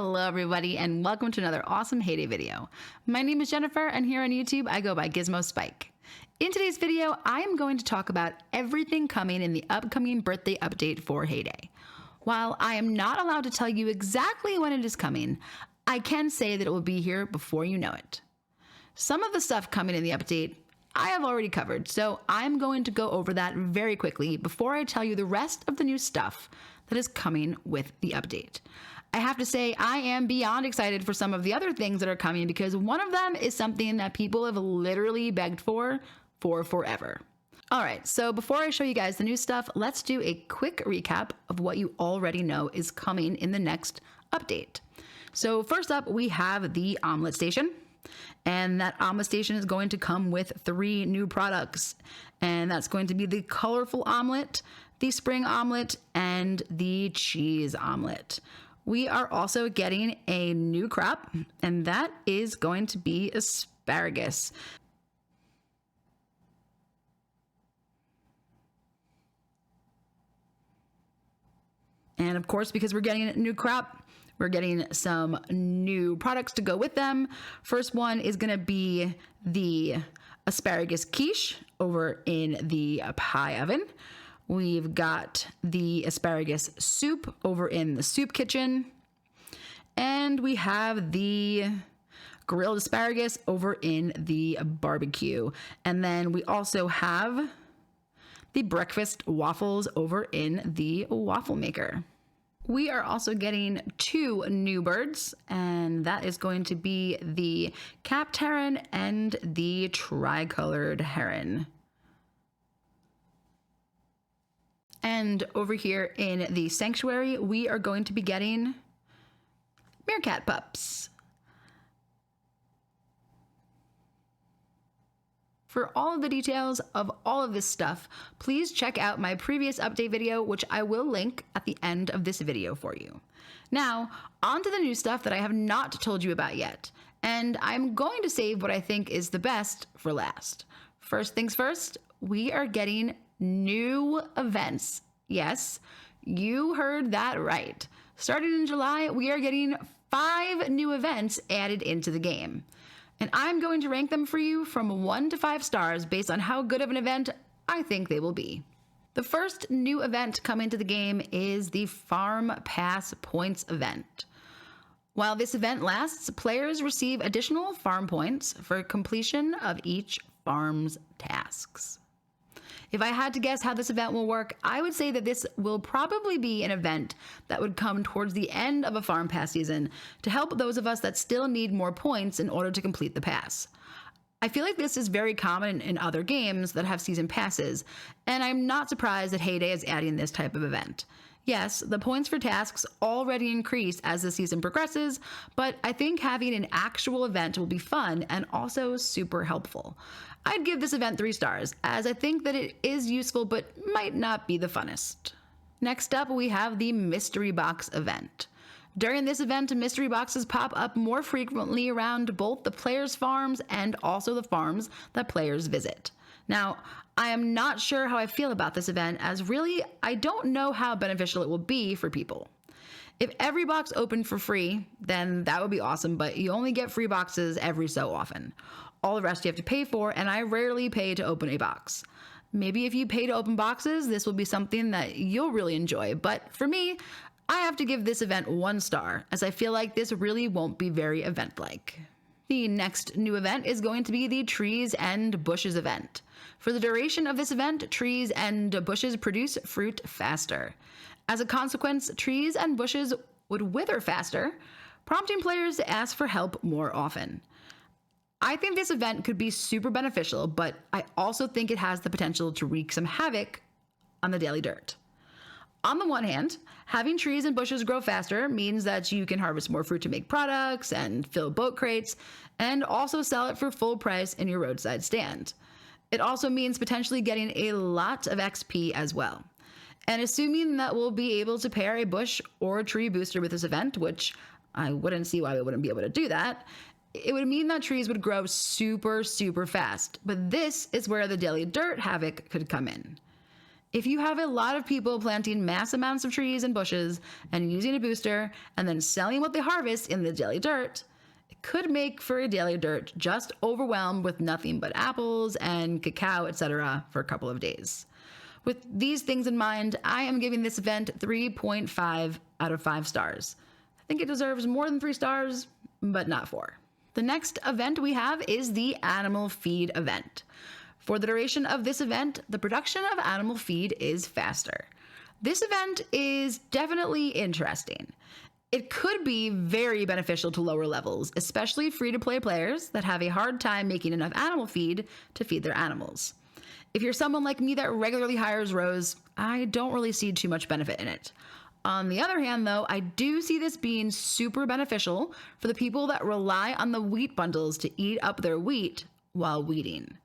Hello everybody and welcome to another awesome Heyday video. My name is Jennifer and here on YouTube I go by GizmoSpike. In today's video I am going to talk about everything coming in the upcoming birthday update for Heyday. While I am not allowed to tell you exactly when it is coming, I can say that it will be here before you know it. Some of the stuff coming in the update I have already covered, so I'm going to go over that very quickly before I tell you the rest of the new stuff that is coming with the update. I have to say I am beyond excited for some of the other things that are coming because one of them is something that people have literally begged for forever. All right, so before I show you guys the new stuff, let's do a quick recap of what you already know is coming in the next update. So first up, we have the omelet station. And that omelet station is going to come with 3 new products. And that's going to be the colorful omelet, the spring omelet, and the cheese omelet. We are also getting a new crop, and that is going to be asparagus. And of course, because we're getting a new crop, we're getting some new products to go with them. First one is going to be the asparagus quiche over in the pie oven. We've got the asparagus soup over in the soup kitchen. And we have the grilled asparagus over in the barbecue. And then we also have the breakfast waffles over in the waffle maker. We are also getting 2 new birds, and that is going to be the capped heron and the tricolored heron. And over here in the sanctuary, we are going to be getting meerkat pups. For all of the details of all of this stuff, please check out my previous update video, which I will link at the end of this video for you. Now, on to the new stuff that I have not told you about yet, and I'm going to save what I think is the best for last. First things first, we are getting new events. Yes, you heard that right. Starting in July, we are getting 5 new events added into the game. And I'm going to rank them for you from 1 to 5 stars based on how good of an event I think they will be. The first new event coming to the game is the Farm Pass Points event. While this event lasts, players receive additional farm points for completion of each farm's tasks. If I had to guess how this event will work, I would say that this will probably be an event that would come towards the end of a farm pass season to help those of us that still need more points in order to complete the pass. I feel like this is very common in other games that have season passes, and I'm not surprised that Heyday is adding this type of event. Yes, the points for tasks already increase as the season progresses, but I think having an actual event will be fun and also super helpful. I'd give this event 3 stars, as I think that it is useful but might not be the funnest. Next up, we have the Mystery Box event. During this event, mystery boxes pop up more frequently around both the players' farms and also the farms that players visit. Now, I am not sure how I feel about this event, as really, I don't know how beneficial it will be for people. If every box opened for free, then that would be awesome, but you only get free boxes every so often. All the rest you have to pay for, and I rarely pay to open a box. Maybe if you pay to open boxes, this will be something that you'll really enjoy, but for me, I have to give this event 1 star, as I feel like this really won't be very event-like. The next new event is going to be the Trees and Bushes event. For the duration of this event, trees and bushes produce fruit faster. As a consequence, trees and bushes would wither faster, prompting players to ask for help more often. I think this event could be super beneficial, but I also think it has the potential to wreak some havoc on the daily dirt. On the one hand, having trees and bushes grow faster means that you can harvest more fruit to make products and fill boat crates, and also sell it for full price in your roadside stand. It also means potentially getting a lot of XP as well. And assuming that we'll be able to pair a bush or a tree booster with this event, which I wouldn't see why we wouldn't be able to do that, it would mean that trees would grow super fast. But this is where the daily dirt havoc could come in. If you have a lot of people planting mass amounts of trees and bushes and using a booster and then selling what they harvest in the daily dirt, it could make for a daily dirt just overwhelmed with nothing but apples and cacao, etc. for a couple of days. With these things in mind, I am giving this event 3.5 out of 5 stars. I think it deserves more than 3 stars, but not 4. The next event we have is the animal feed event. For the duration of this event, the production of animal feed is faster. This event is definitely interesting. It could be very beneficial to lower levels, especially free-to-play players that have a hard time making enough animal feed to feed their animals. If you're someone like me that regularly hires rows, I don't really see too much benefit in it. On the other hand, though, I do see this being super beneficial for the people that rely on the wheat bundles to eat up their wheat while weeding.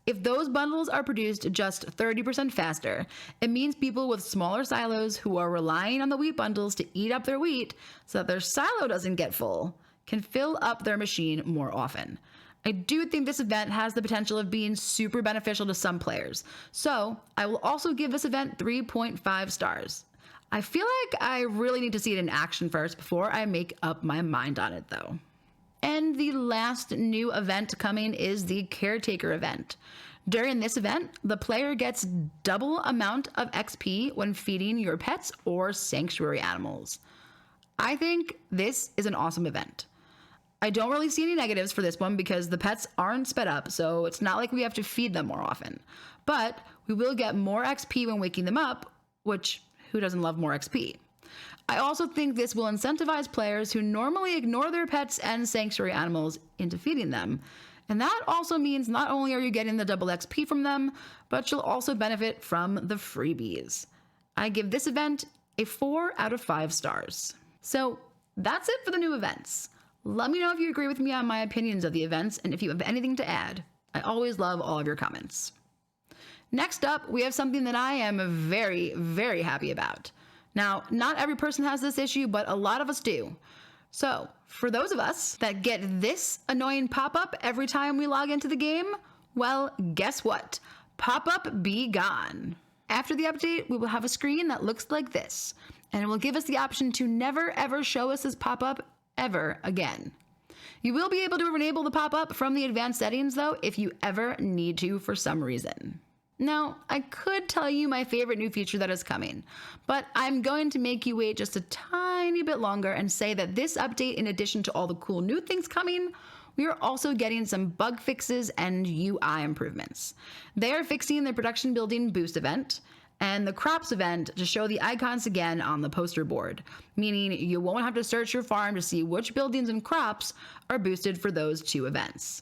If those bundles are produced just 30% faster, it means people with smaller silos who are relying on the wheat bundles to eat up their wheat so that their silo doesn't get full can fill up their machine more often. I do think this event has the potential of being super beneficial to some players, so I will also give this event 3.5 stars. I feel like I really need to see it in action first before I make up my mind on it, though. And the last new event coming is the Caretaker event. During this event, the player gets double amount of XP when feeding your pets or sanctuary animals. I think this is an awesome event. I don't really see any negatives for this one because the pets aren't sped up, so it's not like we have to feed them more often. But we will get more XP when waking them up, which who doesn't love more XP? I also think this will incentivize players who normally ignore their pets and sanctuary animals into feeding them. And that also means not only are you getting the double XP from them, but you'll also benefit from the freebies. I give this event a 4 out of 5 stars. So that's it for the new events. Let me know if you agree with me on my opinions of the events and if you have anything to add. I always love all of your comments. Next up, we have something that I am very, very happy about. Now, not every person has this issue, but a lot of us do. So, for those of us that get this annoying pop-up every time we log into the game, well, guess what? Pop-up be gone. After the update, we will have a screen that looks like this, and it will give us the option to never ever show us this pop-up ever again. You will be able to enable the pop-up from the advanced settings, though, if you ever need to for some reason. Now, I could tell you my favorite new feature that is coming, but I'm going to make you wait just a tiny bit longer and say that this update, in addition to all the cool new things coming, we are also getting some bug fixes and UI improvements. They are fixing the production building boost event and the crops event to show the icons again on the poster board, meaning you won't have to search your farm to see which buildings and crops are boosted for those two events.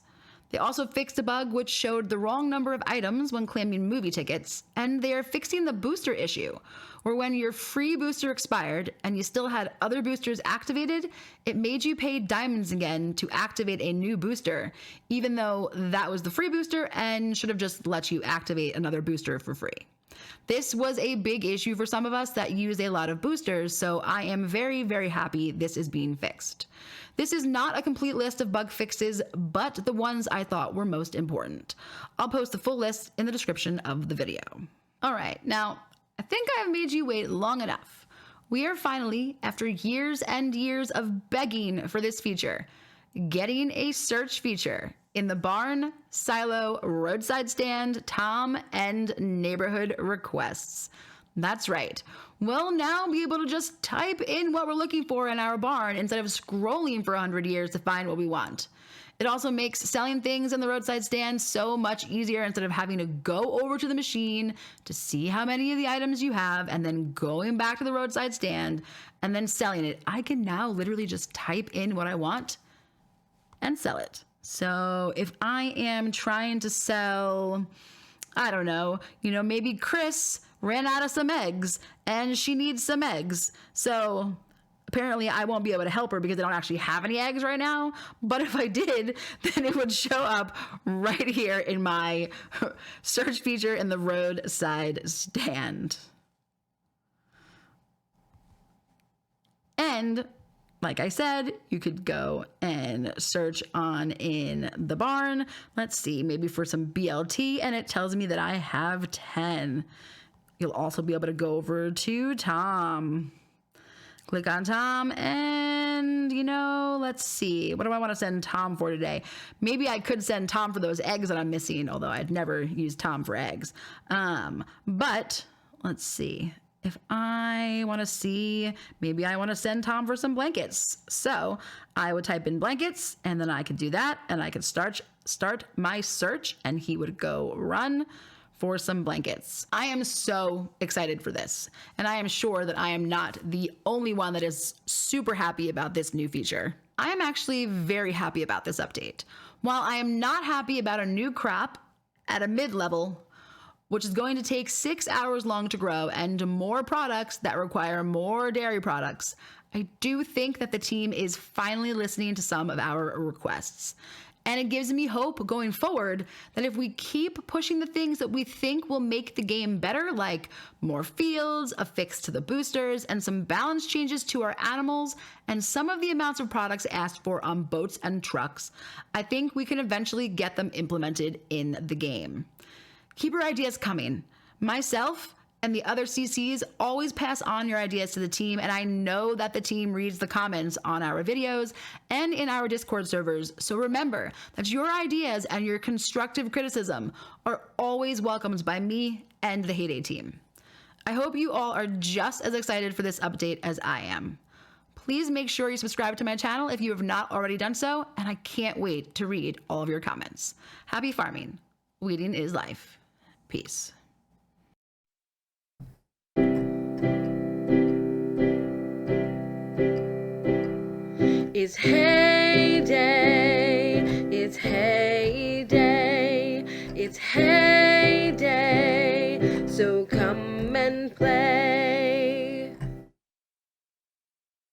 They also fixed a bug which showed the wrong number of items when claiming movie tickets, and they are fixing the booster issue, where when your free booster expired and you still had other boosters activated, it made you pay diamonds again to activate a new booster, even though that was the free booster and should have just let you activate another booster for free. This was a big issue for some of us that use a lot of boosters, so I am very, very happy this is being fixed. This is not a complete list of bug fixes, but the ones I thought were most important. I'll post the full list in the description of the video. All right, now, I think I've made you wait long enough. We are finally, after years and years of begging for this feature, getting a search feature in the barn, silo, roadside stand, tom, and neighborhood requests. That's right. We'll now be able to just type in what we're looking for in our barn instead of scrolling for 100 years to find what we want. It also makes selling things in the roadside stand so much easier instead of having to go over to the machine to see how many of the items you have and then going back to the roadside stand and then selling it. I can now literally just type in what I want and sell it. So if I am trying to sell, I don't know, maybe Chris ran out of some eggs and she needs some eggs. So apparently I won't be able to help her because I don't actually have any eggs right now. But if I did, then it would show up right here in my search feature in the roadside stand. And like I said, you could go and search on in the barn. Let's see, maybe for some BLT, and it tells me that I have 10. You'll also be able to go over to Tom. Click on Tom and, let's see. What do I want to send Tom for today? Maybe I could send Tom for those eggs that I'm missing, although I'd never use Tom for eggs. But let's see. If I want to see, maybe I want to send Tom for some blankets. So I would type in blankets and then I could do that and I could start my search and he would go run for some blankets. I am so excited for this, and I am sure that I am not the only one that is super happy about this new feature. I am actually very happy about this update. While I am not happy about a new crop at a mid-level, which is going to take 6 hours long to grow, and more products that require more dairy products, I do think that the team is finally listening to some of our requests. And it gives me hope going forward that if we keep pushing the things that we think will make the game better, like more fields, a fix to the boosters, and some balance changes to our animals, and some of the amounts of products asked for on boats and trucks, I think we can eventually get them implemented in the game. Keep your ideas coming. Myself and the other CCs always pass on your ideas to the team, and I know that the team reads the comments on our videos and in our Discord servers, so remember that your ideas and your constructive criticism are always welcomed by me and the Hayday team. I hope you all are just as excited for this update as I am. Please make sure you subscribe to my channel if you have not already done so, and I can't wait to read all of your comments. Happy farming. Weeding is life. Peace. Is